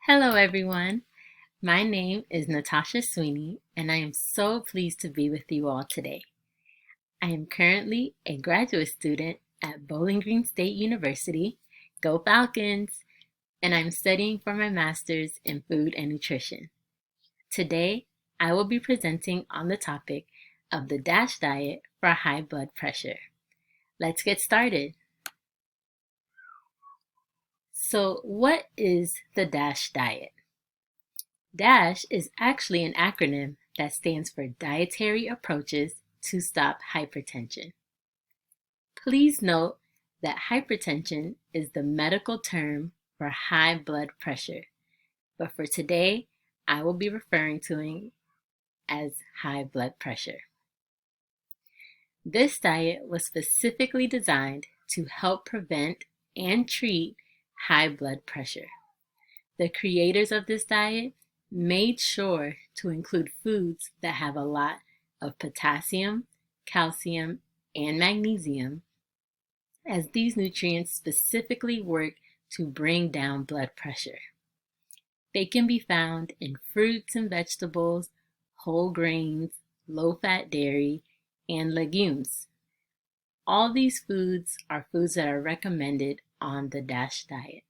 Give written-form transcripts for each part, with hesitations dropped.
Hello, everyone. My name is Natasha Sweeney, and I am so pleased to be with you all today. I am currently a graduate student at Bowling Green State University, Go Falcons, and I'm studying for my master's in food and nutrition. Today, I will be presenting on the topic of the DASH diet for high blood pressure. Let's get started. So, what is the DASH diet? DASH is actually an acronym that stands for Dietary Approaches to Stop Hypertension. Please note that hypertension is the medical term for high blood pressure, but for today, I will be referring to it as high blood pressure. This diet was specifically designed to help prevent and treat high blood pressure. The creators of this diet made sure to include foods that have a lot of potassium, calcium, and magnesium, as these nutrients specifically work to bring down blood pressure. They can be found in fruits and vegetables, whole grains, low-fat dairy, and legumes. All these foods are foods that are recommended on the DASH diet.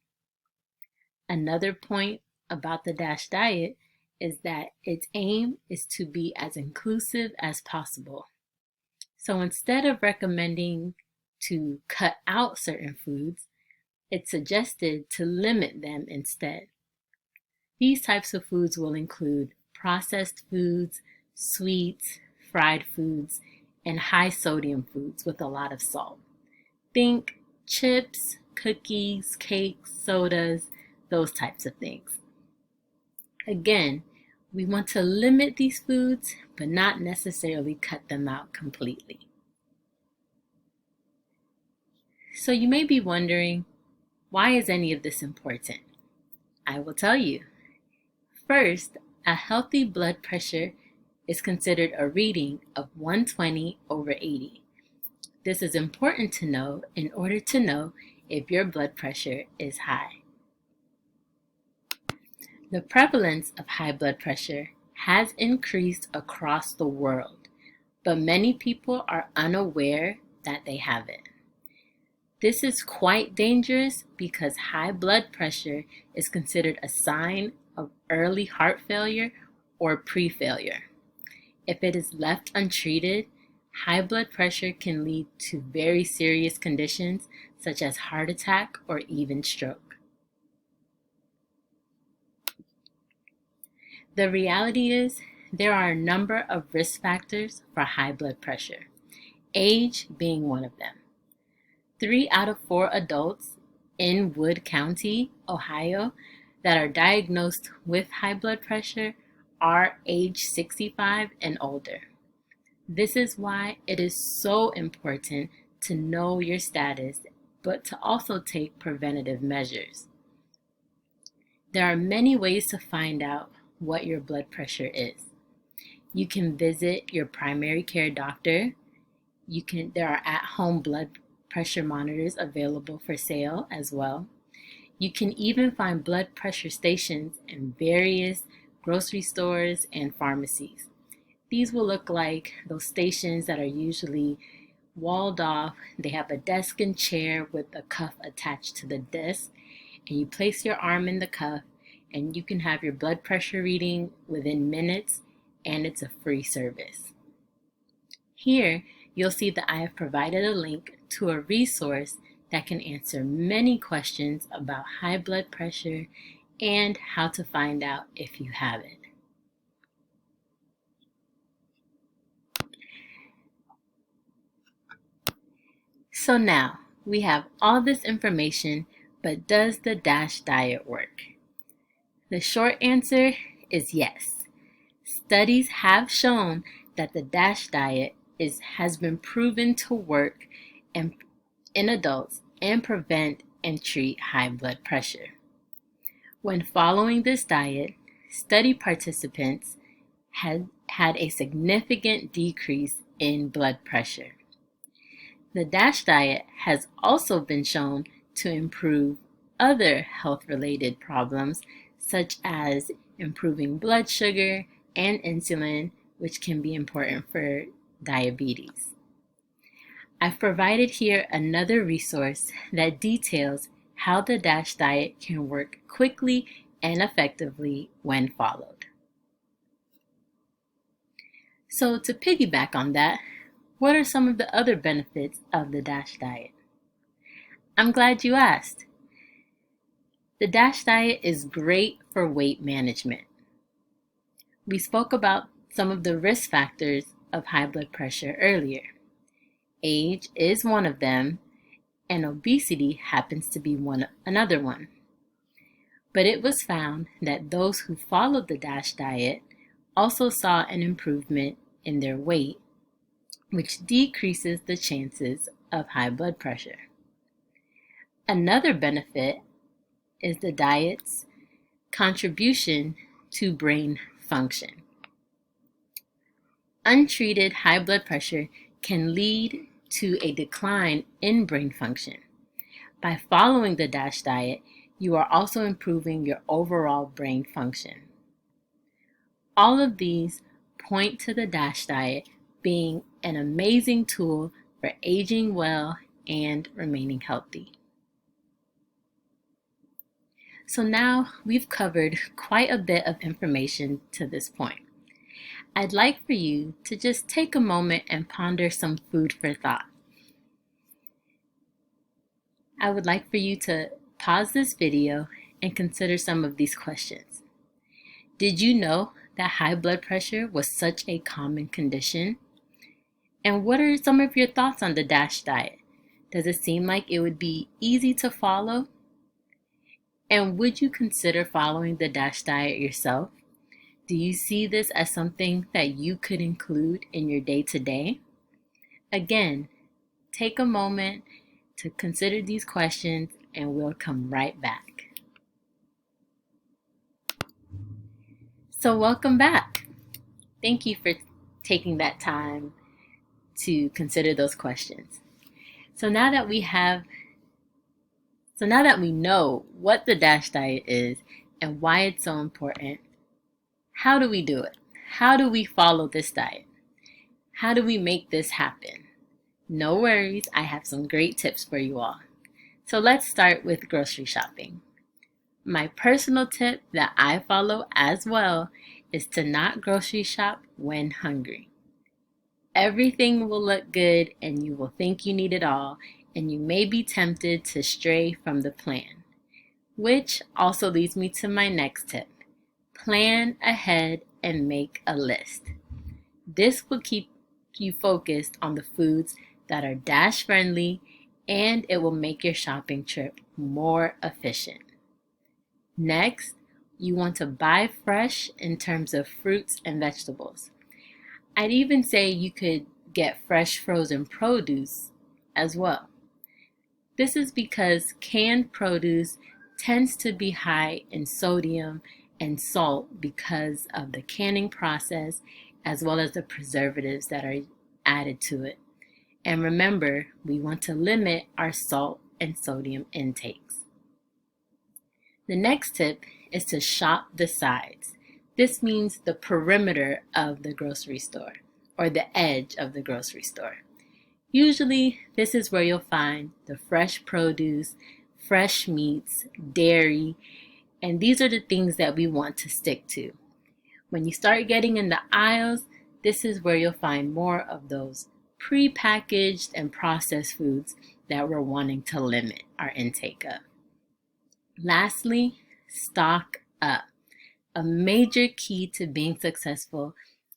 Another point about the DASH diet is that its aim is to be as inclusive as possible. So instead of recommending to cut out certain foods, it's suggested to limit them instead. These types of foods will include processed foods, sweets, fried foods, and high sodium foods with a lot of salt. Think chips, cookies, cakes, sodas, those types of things. Again, we want to limit these foods, but not necessarily cut them out completely. So you may be wondering, why is any of this important? I will tell you. First, a healthy blood pressure is considered a reading of 120 over 80. This is important to know in order to know if your blood pressure is high. The prevalence of high blood pressure has increased across the world, but many people are unaware that they have it. This is quite dangerous because high blood pressure is considered a sign of early heart failure or pre-failure. If it is left untreated, high blood pressure can lead to very serious conditions such as heart attack or even stroke. The reality is, there are a number of risk factors for high blood pressure, age being one of them. 3 out of 4 adults in Wood County, Ohio, that are diagnosed with high blood pressure are age 65 and older. This is why it is so important to know your status, but to also take preventative measures. There are many ways to find out what your blood pressure is. You can visit your primary care doctor. There are at-home blood pressure monitors available for sale as well. You can even find blood pressure stations in various grocery stores and pharmacies. These will look like those stations that are usually walled off. They have a desk and chair with a cuff attached to the desk, and you place your arm in the cuff and you can have your blood pressure reading within minutes, and it's a free service. Here, you'll see that I have provided a link to a resource that can answer many questions about high blood pressure and how to find out if you have it. So now, we have all this information, but does the DASH diet work? The short answer is yes. Studies have shown that the DASH diet has been proven to work in adults and prevent and treat high blood pressure. When following this diet, study participants had a significant decrease in blood pressure. The DASH diet has also been shown to improve other health-related problems such as improving blood sugar and insulin, which can be important for diabetes. I've provided here another resource that details how the DASH diet can work quickly and effectively when followed. So to piggyback on that, what are some of the other benefits of the DASH diet? I'm glad you asked. The DASH diet is great for weight management. We spoke about some of the risk factors of high blood pressure earlier. Age is one of them, and obesity happens to be another one. But it was found that those who followed the DASH diet also saw an improvement in their weight, which decreases the chances of high blood pressure. Another benefit is the diet's contribution to brain function. Untreated high blood pressure can lead to a decline in brain function. By following the DASH diet, you are also improving your overall brain function. All of these point to the DASH diet being an amazing tool for aging well and remaining healthy. So now we've covered quite a bit of information to this point. I'd like for you to just take a moment and ponder some food for thought. I would like for you to pause this video and consider some of these questions. Did you know that high blood pressure was such a common condition? And what are some of your thoughts on the DASH diet? Does it seem like it would be easy to follow? And would you consider following the DASH diet yourself? Do you see this as something that you could include in your day-to-day? Again, take a moment to consider these questions and we'll come right back. So welcome back. Thank you for taking that time to consider those questions. So now that we know what the DASH diet is and why it's so important, how do we do it? How do we follow this diet? How do we make this happen? No worries, I have some great tips for you all. So let's start with grocery shopping. My personal tip that I follow as well is to not grocery shop when hungry. Everything will look good and you will think you need it all, and you may be tempted to stray from the plan. Which also leads me to my next tip. Plan ahead and make a list. This will keep you focused on the foods that are DASH friendly, and it will make your shopping trip more efficient. Next, you want to buy fresh in terms of fruits and vegetables. I'd even say you could get fresh frozen produce as well. This is because canned produce tends to be high in sodium and salt because of the canning process as well as the preservatives that are added to it. And remember, we want to limit our salt and sodium intakes. The next tip is to shop the sides. This means the perimeter of the grocery store or the edge of the grocery store. Usually, this is where you'll find the fresh produce, fresh meats, dairy, and these are the things that we want to stick to. When you start getting in the aisles, this is where you'll find more of those pre-packaged and processed foods that we're wanting to limit our intake of. Lastly, stock up. A major key to being successful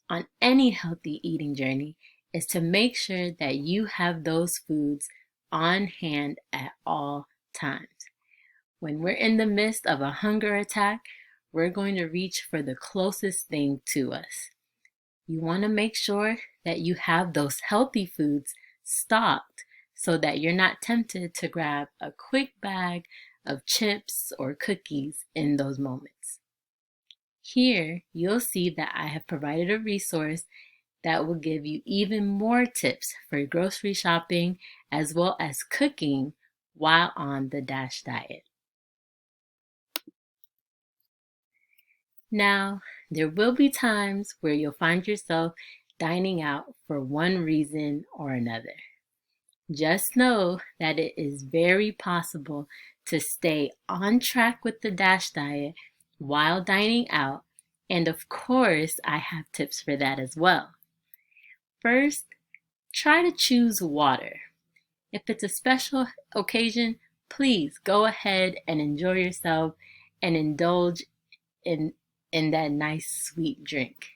on any healthy eating journey is to make sure that you have those foods on hand at all times. When we're in the midst of a hunger attack, we're going to reach for the closest thing to us. You want to make sure that you have those healthy foods stocked so that you're not tempted to grab a quick bag of chips or cookies in those moments. Here, you'll see that I have provided a resource that will give you even more tips for grocery shopping as well as cooking while on the DASH diet. Now, there will be times where you'll find yourself dining out for one reason or another. Just know that it is very possible to stay on track with the DASH diet while dining out, and of course, I have tips for that as well. First, try to choose water. If it's a special occasion, please go ahead and enjoy yourself and indulge in, in that nice sweet drink.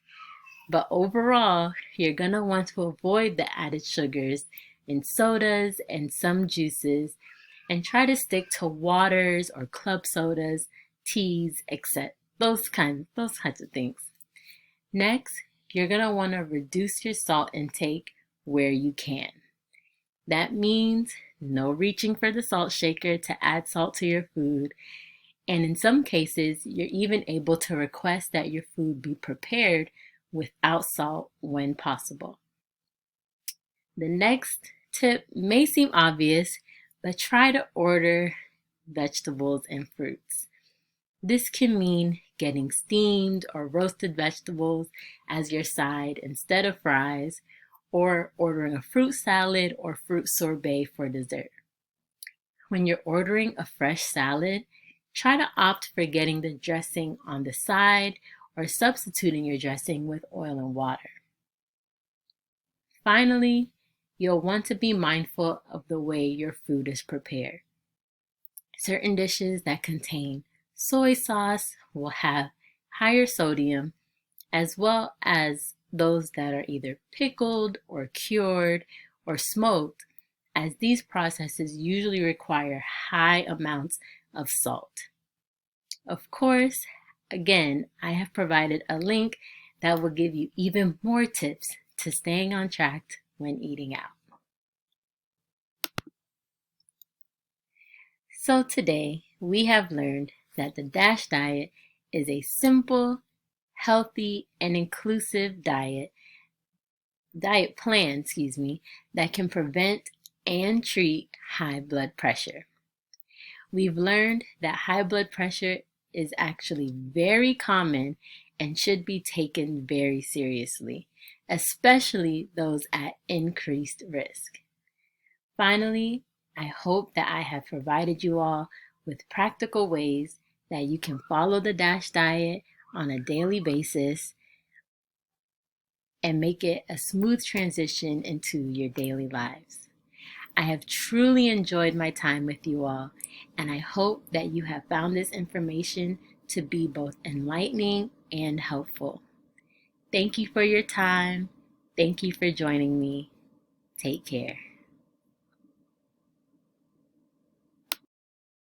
But overall, you're going to want to avoid the added sugars in sodas and some juices, and try to stick to waters or club sodas, teas, etc. Those kinds of things. Next, you're going to want to reduce your salt intake where you can. That means no reaching for the salt shaker to add salt to your food. And in some cases, you're even able to request that your food be prepared without salt when possible. The next tip may seem obvious, but try to order vegetables and fruits. This can mean getting steamed or roasted vegetables as your side instead of fries, or ordering a fruit salad or fruit sorbet for dessert. When you're ordering a fresh salad, try to opt for getting the dressing on the side or substituting your dressing with oil and water. Finally, you'll want to be mindful of the way your food is prepared. Certain dishes that contain soy sauce will have higher sodium, as well as those that are either pickled or cured or smoked, as these processes usually require high amounts of salt. Of course, again, I have provided a link that will give you even more tips to staying on track when eating out. So today, we have learned that the DASH diet is a simple, healthy, and inclusive diet plan, that can prevent and treat high blood pressure. We've learned that high blood pressure is actually very common and should be taken very seriously, especially those at increased risk. Finally, I hope that I have provided you all with practical ways that you can follow the DASH diet on a daily basis and make it a smooth transition into your daily lives. I have truly enjoyed my time with you all, and I hope that you have found this information to be both enlightening and helpful. Thank you for your time. Thank you for joining me. Take care.